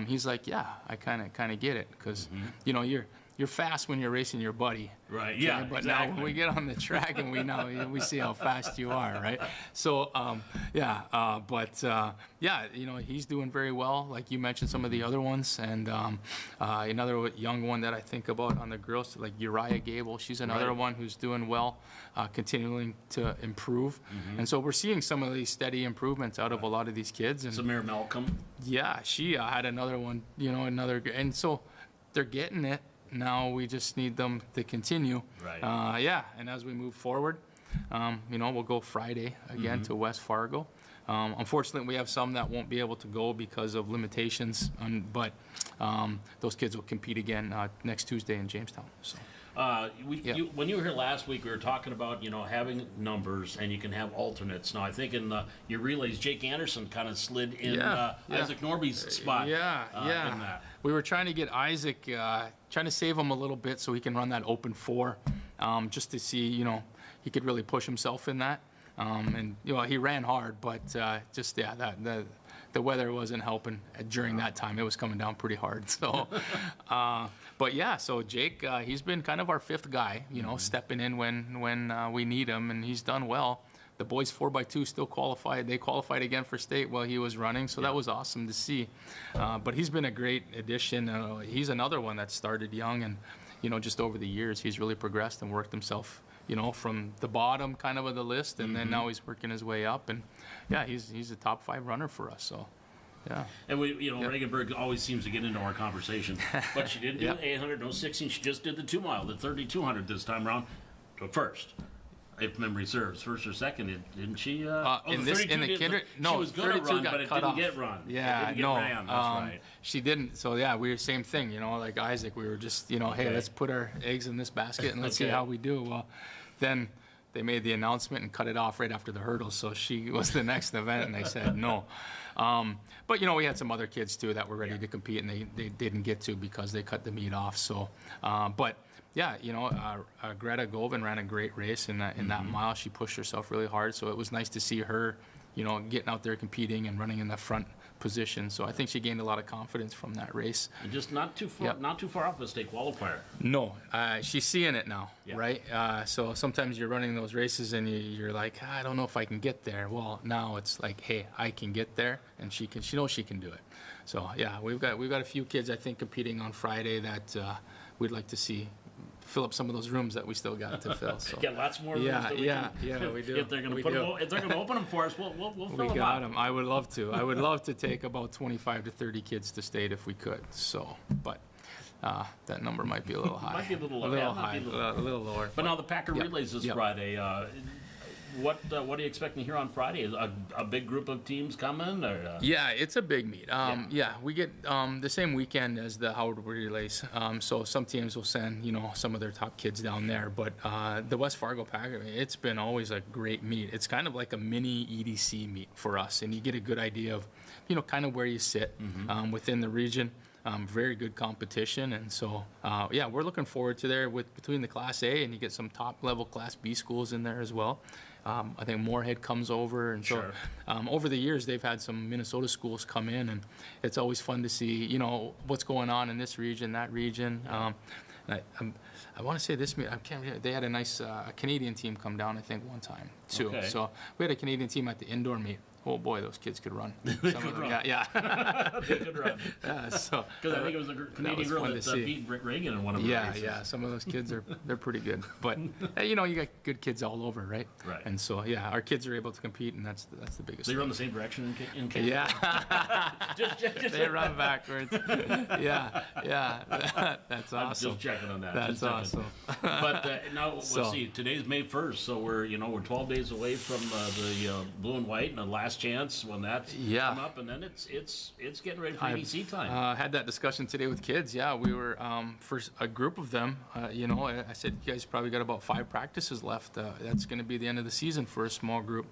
Speaker 5: he's like, yeah, I kind of get it, because you know, you're fast when you're racing your buddy.
Speaker 1: Right. Yeah.
Speaker 5: But
Speaker 1: exactly.
Speaker 5: now when we get on the track and we see how fast you are, right? So you know, he's doing very well. Like you mentioned, some of the other ones, and another young one that I think about on the girls, like Uriah Gable. She's another one who's doing well, continuing to improve. And so we're seeing some of these steady improvements out of a lot of these kids. And
Speaker 1: Samir Malcolm.
Speaker 5: Yeah, she had another one. You know, and so they're getting it. Now we just need them to continue.
Speaker 1: Right.
Speaker 5: And as we move forward, you know, we'll go Friday again to West Fargo. Unfortunately, we have some that won't be able to go because of limitations, but those kids will compete again next Tuesday in Jamestown. So.
Speaker 1: When you were here last week, we were talking about, you know, having numbers, and you can have alternates. Now, I think in your relays, Jake Anderson kind of slid in Isaac Norby's spot. In that.
Speaker 5: We were trying to get Isaac, trying to save him a little bit so he can run that open 4, just to see, you know, he could really push himself in that. And, you know, he ran hard, but the weather wasn't helping during that time. It was coming down pretty hard. So, so Jake, he's been kind of our 5th guy, you know, stepping in when we need him, and he's done well. the boys 4x2 still qualified. They qualified again for state while he was running, so that was awesome to see. But he's been a great addition. He's another one that started young, and just over the years, he's really progressed and worked himself, from the bottom kind of the list, and then now he's working his way up. And yeah, he's a top 5 runner for us. So. Yeah.
Speaker 1: And Regenberg always seems to get into our conversation, but she didn't do the 800, no 16. She just did the 2 mile, the 3200 this time around. So first, if memory serves, first or second, didn't she?
Speaker 5: In the kinder, no,
Speaker 1: she was going to
Speaker 5: 32
Speaker 1: run,
Speaker 5: got
Speaker 1: but it
Speaker 5: cut
Speaker 1: didn't
Speaker 5: off.
Speaker 1: get run.
Speaker 5: Yeah,
Speaker 1: it didn't get
Speaker 5: no,
Speaker 1: ran, that's right.
Speaker 5: she didn't. So yeah, we were same thing. Like Isaac, we were just hey, let's put our eggs in this basket and let's see how we do. Well, then they made the announcement and cut it off right after the hurdles. So she was the next event, and they said no. But we had some other kids too that were ready to compete, and they didn't get to because they cut the meet off. So, but yeah, Greta Govan ran a great race in that mile. She pushed herself really hard, so it was nice to see her, getting out there competing and running in the front position. So I think she gained a lot of confidence from that race.
Speaker 1: And just not too far off the state qualifier.
Speaker 5: No, she's seeing it now,
Speaker 1: Yeah.
Speaker 5: right? So sometimes you're running those races and you're like, I don't know if I can get there. Well, now it's like, hey, I can get there, and she knows she can do it. So yeah, we've got a few kids I think competing on Friday that we'd like to see fill up some of those rooms that we still got to fill. So.
Speaker 1: Get lots more rooms.
Speaker 5: Yeah,
Speaker 1: that
Speaker 5: we do.
Speaker 1: If they're going to open them for us, we'll fill
Speaker 5: We
Speaker 1: them
Speaker 5: got
Speaker 1: up.
Speaker 5: them. I would love to. I would love to take about 25 to 30 kids to state if we could. So, but that number might be a little high.
Speaker 1: Might be a little low.
Speaker 5: A little
Speaker 1: Yeah, might
Speaker 5: high.
Speaker 1: be a little-
Speaker 5: A little lower.
Speaker 1: But now the Packer relays this
Speaker 5: Yep.
Speaker 1: Friday. What are you expecting here on Friday? Is a big group of teams coming? Or,
Speaker 5: Yeah, it's a big meet. Yeah, we get the same weekend as the Howard relays. So some teams will send, some of their top kids down there. But the West Fargo Packer, it's been always a great meet. It's kind of like a mini EDC meet for us, and you get a good idea of, kind of where you sit within the region. Very good competition, and so yeah, we're looking forward to there between the Class A, and you get some top level Class B schools in there as well. I think Moorhead comes over, and so over the years they've had some Minnesota schools come in, and it's always fun to see what's going on in this region, that region. And I want to say this meet, I can't remember, they had a nice Canadian team come down, I think, one time too.
Speaker 1: Okay.
Speaker 5: So we had a Canadian team at the indoor meet. Oh boy, those kids could run. Some
Speaker 1: could
Speaker 5: of them,
Speaker 1: run.
Speaker 5: Yeah.
Speaker 1: They could run.
Speaker 5: So
Speaker 1: Because I think it was a Canadian girl
Speaker 5: fun
Speaker 1: that
Speaker 5: to see.
Speaker 1: beat Britt Reagan in one of the races.
Speaker 5: Yeah. Some of those kids they're pretty good. But you got good kids all over, right?
Speaker 1: Right.
Speaker 5: And so yeah, our kids are able to compete, and that's the biggest.
Speaker 1: So you
Speaker 5: thing.
Speaker 1: run the same direction in Canada?
Speaker 5: Yeah.
Speaker 1: just
Speaker 5: They run backwards. Yeah. That's
Speaker 1: I'm
Speaker 5: awesome.
Speaker 1: just checking on that.
Speaker 5: That's
Speaker 1: just checking.
Speaker 5: awesome.
Speaker 1: But now let's
Speaker 5: So-
Speaker 1: see. Today's May 1st, so we're 12 days away from the blue and white and the last chance when that's
Speaker 5: Yeah.
Speaker 1: come up, and then it's getting ready for
Speaker 5: I've,
Speaker 1: EDC time.
Speaker 5: Had that discussion today with kids. Yeah, we were for a group of them. I said, you guys probably got about 5 practices left. That's going to be the end of the season for a small group.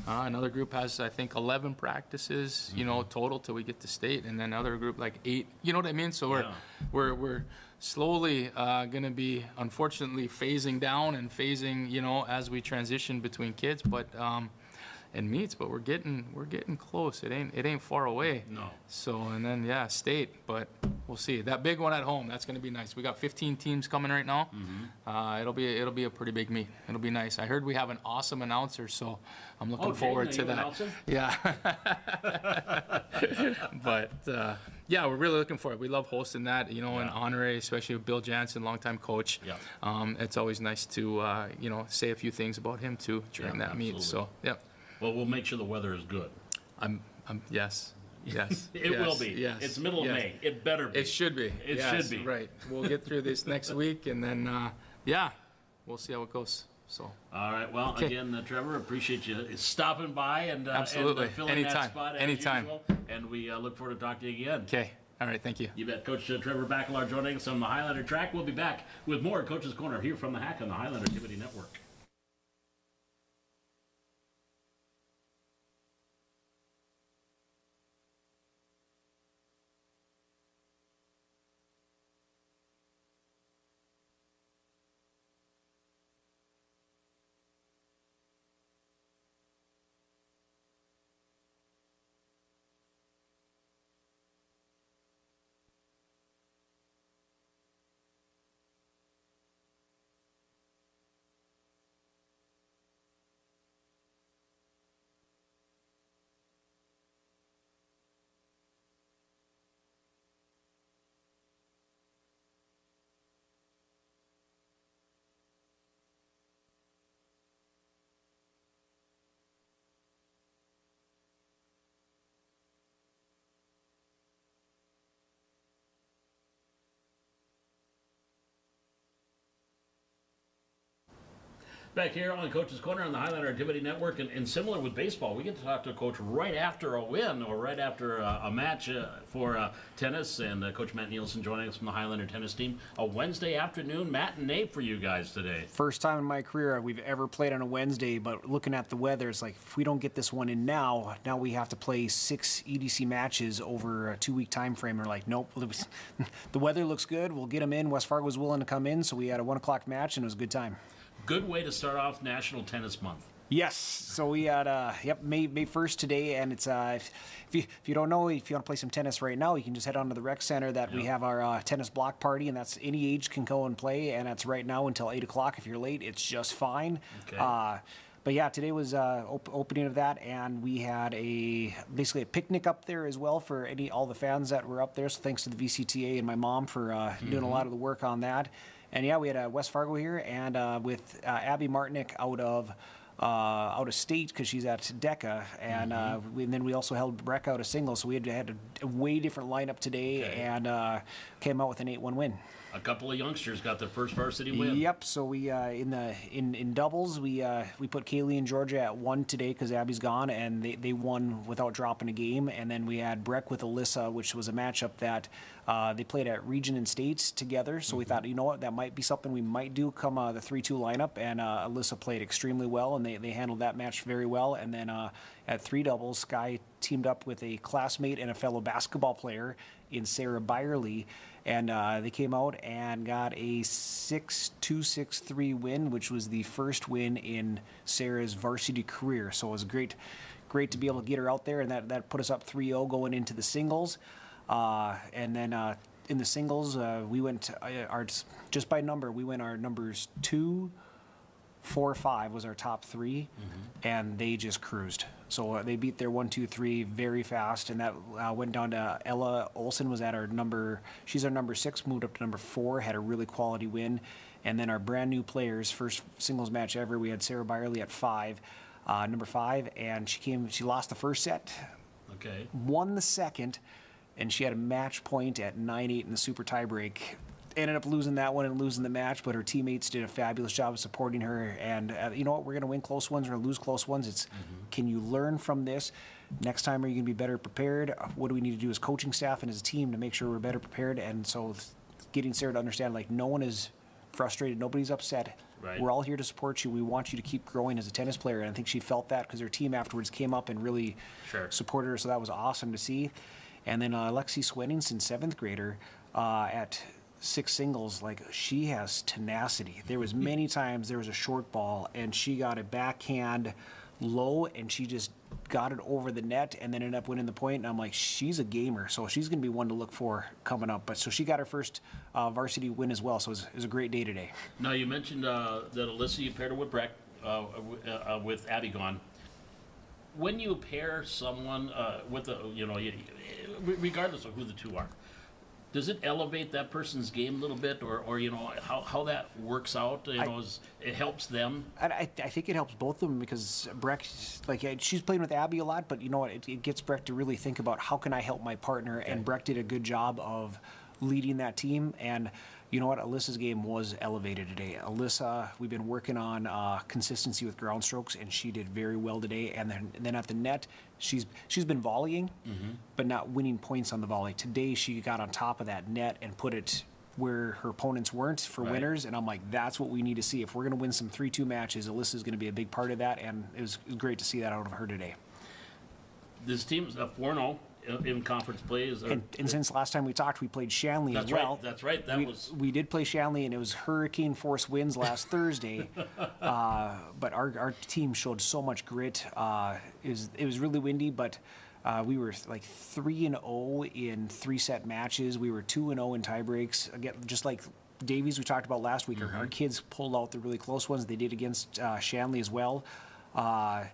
Speaker 5: Another group has, I think, 11 practices, total till we get to state, and then another group like 8. You know what I mean? So we're slowly going to be, unfortunately, phasing down and phasing, as we transition between kids, but. And meets, but we're getting close. It ain't far away.
Speaker 1: No.
Speaker 5: So and then state, but we'll see. That big one at home, that's going to be nice. We got 15 teams coming right now. It'll be a pretty big meet. It'll be nice. I heard we have an awesome announcer, so I'm looking forward to that.
Speaker 1: Announcing?
Speaker 5: Yeah. But yeah, we're really looking for it. We love hosting that, an honorary, especially with Bill Jansen, longtime coach.
Speaker 1: Yeah.
Speaker 5: It's always nice to say a few things about him too during that meet. So
Speaker 1: Well, we'll make sure the weather is good.
Speaker 5: Yes.
Speaker 1: It will be.
Speaker 5: Yes.
Speaker 1: It's middle of May. It better be.
Speaker 5: It should be.
Speaker 1: It
Speaker 5: Yes,
Speaker 1: should be.
Speaker 5: Right. We'll get through this next week, and then we'll see how it goes. So.
Speaker 1: All right. Well,
Speaker 5: Okay.
Speaker 1: again, Trevor, appreciate you stopping by and
Speaker 5: Absolutely.
Speaker 1: and filling
Speaker 5: Anytime.
Speaker 1: that spot as
Speaker 5: Anytime.
Speaker 1: usual. And we look forward to talking to you again.
Speaker 5: Okay. All right. Thank you.
Speaker 1: You bet. Coach Trevor Bacalar joining us on the Highlander track. We'll be back with more Coach's Corner here from the Hack on the Highlander Activity Network. Back here on Coach's Corner on the Highlander Activity Network, and similar with baseball, we get to talk to a coach right after a win or right after a match for tennis. And Coach Matt Nielsen joining us from the Highlander tennis team. A Wednesday afternoon matinee for you guys today.
Speaker 6: First time in my career we've ever played on a Wednesday, but looking at the weather, it's like if we don't get this one in now we have to play 6 EDC matches over a 2-week time frame. We're like, nope, the weather looks good. We'll get them in. West Fargo was willing to come in, so we had a 1 o'clock match, and it was a good time.
Speaker 1: Good way to start off National Tennis Month.
Speaker 6: Yes, so we had May 1st today, and it's if you don't know, if you want to play some tennis right now, you can just head on to the rec center. We have our tennis block party, and that's any age can go and play, and that's right now until 8 o'clock. If you're late, it's just fine.
Speaker 1: Okay.
Speaker 6: But yeah, today was opening of that, and we had basically a picnic up there as well for all the fans that were up there. So thanks to the VCTA and my mom for doing a lot of the work on that. And yeah, we had West Fargo here, and with Abby Martinick out of state because she's at DECA, and then we also held Breck out of singles. So we had a way different lineup today, and came out with an 8-1 win.
Speaker 1: A couple of youngsters got their first varsity win.
Speaker 6: Yep. So we in doubles we put Kaylee and Georgia at 1 today because Abby's gone, and they won without dropping a game. And then we had Breck with Alyssa, which was a matchup that they played at Region and States together. So we thought, you know what, that might be something we might do come the 3-2 lineup. And Alyssa played extremely well, and they handled that match very well. And then at 3 doubles, Sky teamed up with a classmate and a fellow basketball player in Sarah Byerly. And they came out and got a 6-2, 6-3 win, which was the first win in Sarah's varsity career. So it was great to be able to get her out there, and that put us up 3-0 going into the singles. And then in the singles, we went just by number. We went our numbers 2, 4, 5 was our top 3, and they just cruised. So they beat their 1, 2, 3 very fast, and that went down to Ella Olson was at she's our number 6, moved up to number 4, had a really quality win. And then our brand new players, first singles match ever, we had Sarah Byerly at 5, number 5, and she lost the first set,
Speaker 1: Okay.
Speaker 6: won the second, and she had a match point at 9-8 in the super tiebreak. Ended up losing that one and losing the match, but her teammates did a fabulous job of supporting her. And you know what? We're going to win close ones. We're going to lose close ones. It's can you learn from this? Next time, are you going to be better prepared? What do we need to do as coaching staff and as a team to make sure we're better prepared? And so getting Sarah to understand, like, no one is frustrated. Nobody's upset.
Speaker 1: Right.
Speaker 6: We're all here to support you. We want you to keep growing as a tennis player. And I think she felt that because her team afterwards came up and really supported her. So that was awesome to see. And then Lexi Swenningson, 7th grader, at 6 singles, like, she has tenacity. There was many times there was a short ball and she got a backhand low and she just got it over the net and then ended up winning the point. And I'm like, she's a gamer, so she's going to be one to look for coming up. But so she got her first varsity win as well. So it was a great day today.
Speaker 1: Now you mentioned that Alyssa, you paired her with Breck, with Abby gone. When you pair someone with regardless of who the two are, does it elevate that person's game a little bit, or you know how that works out? You know, it helps them.
Speaker 6: I think it helps both of them because Breck, like, she's playing with Abby a lot, but you know what? It gets Breck to really think about how can I help my partner, and Breck did a good job of leading that team. And you know what? Alyssa's game was elevated today. Alyssa, we've been working on consistency with ground strokes, and she did very well today. And then at the net, she's been volleying, but not winning points on the volley. Today, she got on top of that net and put it where her opponents weren't for winners. And I'm like, that's what we need to see. If we're going to win some 3-2 matches, Alyssa's going to be a big part of that. And it was great to see that out of her today.
Speaker 1: This team's up 4-0 in conference play.
Speaker 6: And since last time we talked, we played Shanley as well.
Speaker 1: That's right.
Speaker 6: We did play Shanley, and it was hurricane force winds last Thursday. But our team showed so much grit. It was really windy, but we were like 3-0 in 3-set matches. We were 2-0 in tiebreaks. Again, just like Davies we talked about last week, our kids pulled out the really close ones. They did against Shanley as well. But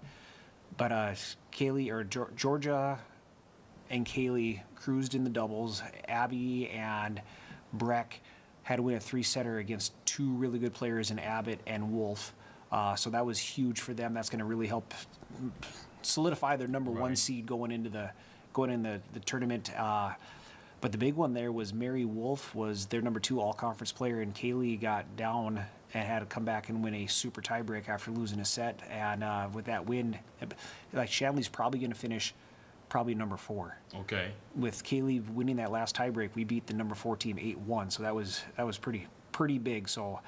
Speaker 6: Georgia and Kaylee cruised in the doubles. Abby and Breck had to win a 3-setter against 2 really good players in Abbott and Wolf. So that was huge for them. That's going to really help solidify their number 1 seed going in the tournament. But the big one there was Mary Wolf was their number 2 all-conference player, and Kaylee got down and had to come back and win a super tiebreak after losing a set. And with that win, like Shanley's probably going to finish probably number 4.
Speaker 1: Okay.
Speaker 6: With Kaylee winning that last tiebreak, we beat the number 4 team 8-1. So that was pretty big. So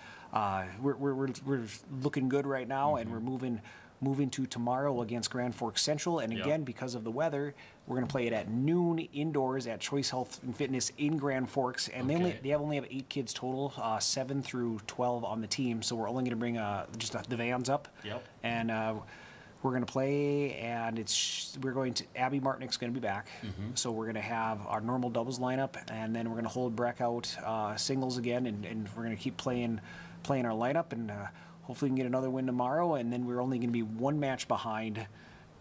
Speaker 6: we're looking good right now, and we're moving to tomorrow against Grand Forks Central. And again, because of the weather, we're going to play it at noon indoors at Choice Health and Fitness in Grand Forks. And they only have 8 kids total, 7 through 12 on the team. So we're only going to bring just the vans up.
Speaker 1: Yep.
Speaker 6: And we're going to play, and Abby Martinick's going to be back. So we're going to have our normal doubles lineup, and then we're going to hold Breck out singles again, and we're going to keep playing our lineup, and hopefully we can get another win tomorrow, and then we're only going to be 1 match behind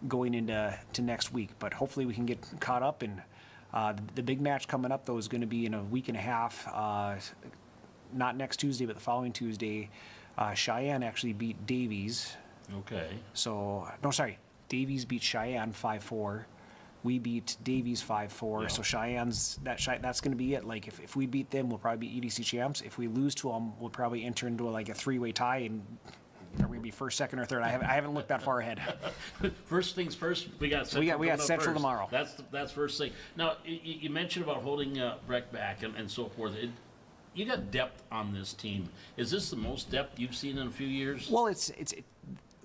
Speaker 6: going into next week. But hopefully we can get caught up, and the big match coming up, though, is going to be in a week and a half, not next Tuesday, but the following Tuesday. Cheyenne actually beat Davies.
Speaker 1: Okay.
Speaker 6: So, no, sorry. Davies beat Cheyenne 5-4. We beat Davies 5-4.
Speaker 1: Yeah.
Speaker 6: So Cheyenne's that's going to be it. Like if we beat them, we'll probably be EDC champs. If we lose to them, we'll probably enter into like a 3-way tie, and are we gonna be first, second, or third? I haven't looked that far ahead.
Speaker 1: First things first, we got Central.
Speaker 6: We got Central
Speaker 1: first.
Speaker 6: tomorrow.
Speaker 1: That's first thing. Now you mentioned about holding Breck back and so forth. You got depth on this team. Is this the most depth you've seen in a few years?
Speaker 6: Well, it's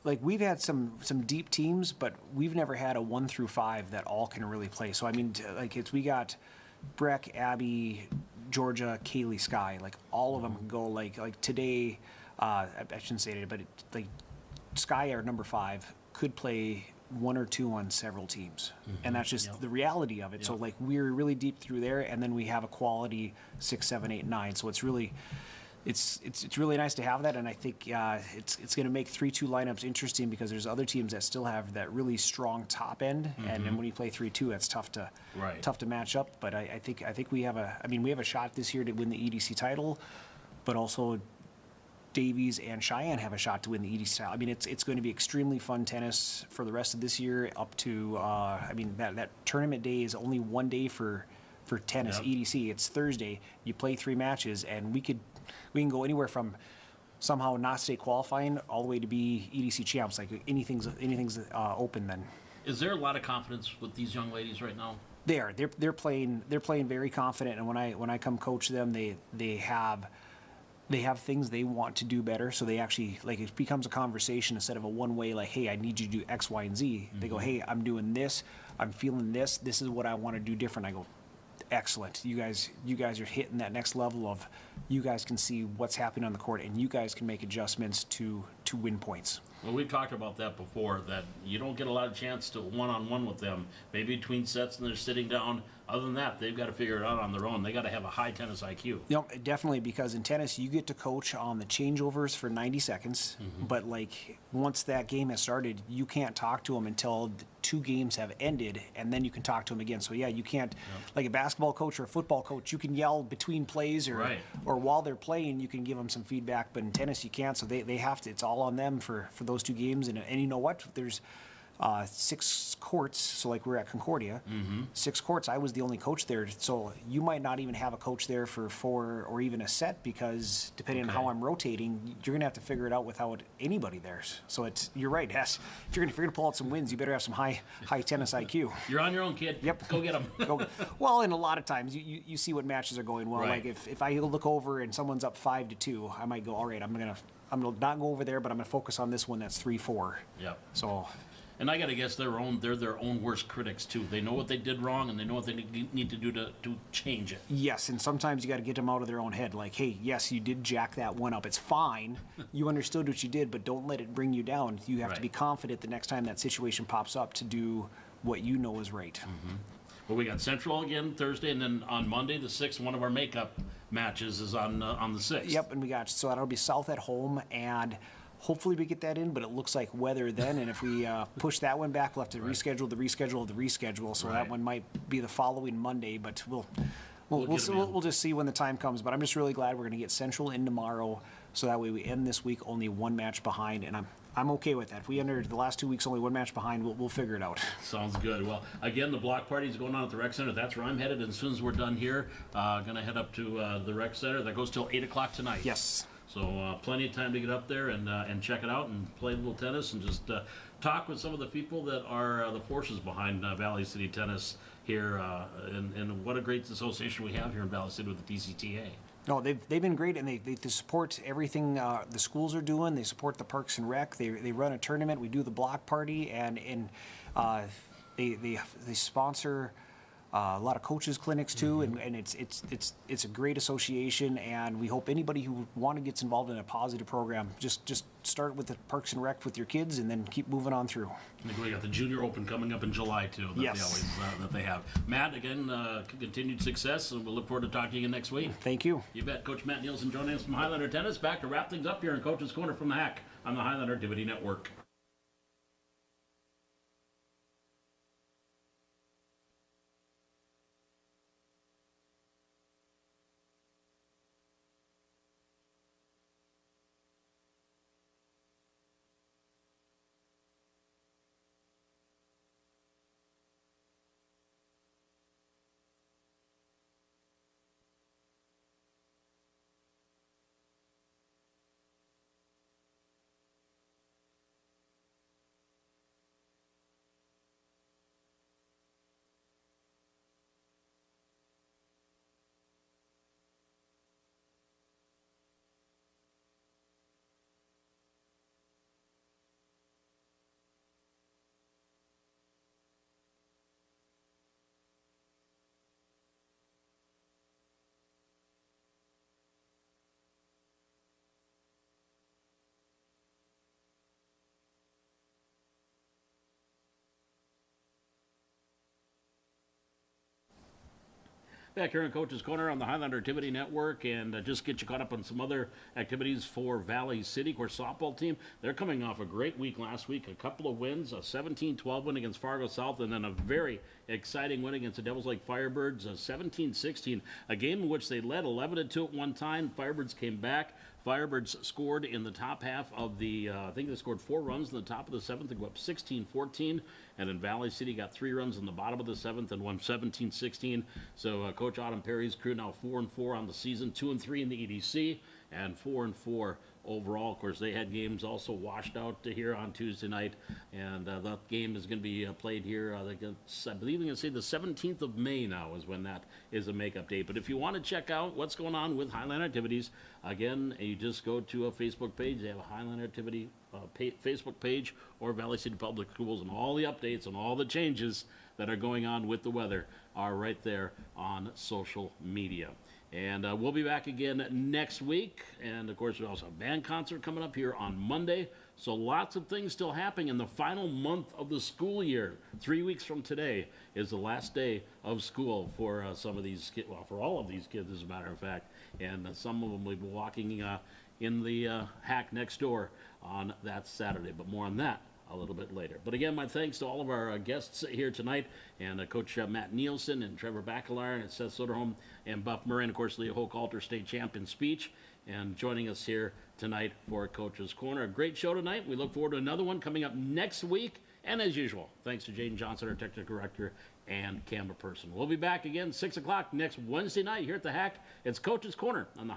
Speaker 6: like we've had some deep teams, but we've never had a 1 through 5 that all can really play. So I mean, we got Breck, Abby, Georgia, Kaylee, Sky. Like all of them can go. Like today, I shouldn't say it, but Sky, our number 5, could play 1 or 2 on several teams, and that's just the reality of it. So like we're really deep through there, and then we have a quality 6, 7, 8, 9. So it's really. It's really nice to have that, and I think it's going to make 3-2 lineups interesting because there's other teams that still have that really strong top end, and then when you play 3-2, it's tough to match up. But I think we have a shot this year to win the EDC title, but also Davies and Cheyenne have a shot to win the EDC title. I mean, it's going to be extremely fun tennis for the rest of this year up to that tournament day is only 1 day for tennis EDC. It's Thursday. You play 3 matches, and we can go anywhere from somehow not state qualifying all the way to be EDC champs. Like anything's open then.
Speaker 1: Is there a lot of confidence with these young ladies right now?
Speaker 6: They're playing very confident, and when I come coach them, they have things they want to do better. So they actually, like, it becomes a conversation instead of a one-way, like, hey, I need you to do X, Y, and Z. They go, hey, I'm doing this, I'm feeling this is what I want to do different. I go, excellent. You guys are hitting that next level of you guys can see what's happening on the court, and you guys can make adjustments to win points.
Speaker 1: Well, we've talked about that before, that you don't get a lot of chance to one-on-one with them, maybe between sets and they're sitting down. Other than that, they've got to figure it out on their own. They got to have a high tennis IQ.
Speaker 6: Definitely, because in tennis, you get to coach on the changeovers for 90 seconds, but like once that game has started, you can't talk to them until the 2 games have ended, and then you can talk to them again. So yeah, you can't, like a basketball coach or a football coach, you can yell between plays or while they're playing, you can give them some feedback, but in tennis you can't. So they have to, it's all on them for those 2 games. And you know what? There's 6 courts, so like we're at Concordia, 6 courts. I was the only coach there, so you might not even have a coach there for 4 or even a set, because depending on how I'm rotating, you're gonna have to figure it out without anybody there. So you're right, Hess. If you're gonna pull out some wins, you better have some high tennis IQ.
Speaker 1: You're on your own, kid.
Speaker 6: Yep.
Speaker 1: Go get them.
Speaker 6: Well, and a lot of times you see what matches are going well. Like if I look over and someone's up 5-2, I might go, all right, I'm gonna not go over there, but I'm gonna focus on this one that's 3-4.
Speaker 1: Yep.
Speaker 6: So.
Speaker 1: And I got to guess they're their own worst critics too. They know what they did wrong, and they know what they need to do to change it.
Speaker 6: Yes, and sometimes you got to get them out of their own head. Like, hey, yes, you did jack that one up. It's fine. You understood what you did, but don't let it bring you down. You have to be confident the next time that situation pops up to do what you know is right.
Speaker 1: Well, we got Central again Thursday, and then on Monday the 6th, one of our makeup matches is on the 6th.
Speaker 6: Yep, and so that'll be South at home, and hopefully we get that in, but it looks like weather then, and if we push that one back, we'll have to reschedule the reschedule of the reschedule, so that one might be the following Monday, but we'll just see when the time comes. But I'm just really glad we're going to get Central in tomorrow. so that way we end this week only one match behind, and I'm okay with that. If we enter the last 2 weeks only one match behind, we'll figure it out.
Speaker 1: Sounds good. Well, again, the block party is going on at the rec center. That's where I'm headed. And as soon as we're done here, going to head up to the rec center. That goes till 8 o'clock tonight.
Speaker 6: Yes.
Speaker 1: So plenty of time to get up there and check it out and play a little tennis and just talk with some of the people that are the forces behind Valley City Tennis here. And what a great association we have here in Valley City with the DCTA.
Speaker 6: No, they've been great, and they support everything the schools are doing. They support the Parks and Rec. They run a tournament. We do the block party, and they sponsor a lot of coaches clinics too, and it's a great association. And we hope anybody who gets involved in a positive program just start with the Parks and Rec with your kids, and then keep moving on through.
Speaker 1: I think we got the Junior Open coming up in July too. That
Speaker 6: Yes.
Speaker 1: they always that they have. Matt, again, continued success, and we'll look forward to talking to you next week.
Speaker 6: Thank you.
Speaker 1: You bet. Coach Matt Nielsen joining us from Highlander Tennis. Back to wrap things up here in Coach's Corner from the Hack on the Highlander Activity Network. Back here in Coach's Corner on the Highlander Activity Network, and just get you caught up on some other activities for Valley City. Of course, softball team, they're coming off a great week last week, a couple of wins, a 17-12 win against Fargo South, and then a very exciting win against the Devils Lake Firebirds, a 17-16, a game in which they led 11-2 at one time. Firebirds came back. Firebirds scored in the top half of the, I think they scored 4 runs in the top of the 7th to go up 16-14. And then Valley City got 3 runs in the bottom of the 7th and won 17-16. So Coach Autumn Perry's crew now 4-4 on the season, 2-3 in the EDC, and 4-4 overall. Of course, they had games also washed out here on Tuesday night, and that game is going to be played here. I believe I'm going to say the 17th of May now is when that is a makeup date. But if you want to check out what's going on with Highland Activities, again, you just go to a Facebook page. They have a Highland Activity Facebook page, or Valley City Public Schools, and all the updates and all the changes that are going on with the weather are right there on social media. And we'll be back again next week. And, of course, we also have a band concert coming up here on Monday. So lots of things still happening in the final month of the school year. 3 weeks from today is the last day of school for some of these kids, well, for all of these kids, as a matter of fact. And some of them will be walking in the hack next door on that Saturday. But more on that a little bit later. But again, my thanks to all of our guests here tonight, and Coach Matt Nielsen and Trevor Bacalar and Seth Soderholm and Buff Murray, and of course Leo Hochhalter, state champion speech, and joining us here tonight for Coach's Corner. A great show tonight. We look forward to another one coming up next week. And as usual, thanks to Jaden Johnson, our technical director, and camera person. We'll be back again 6 o'clock next Wednesday night here at the Hack. It's Coach's Corner on the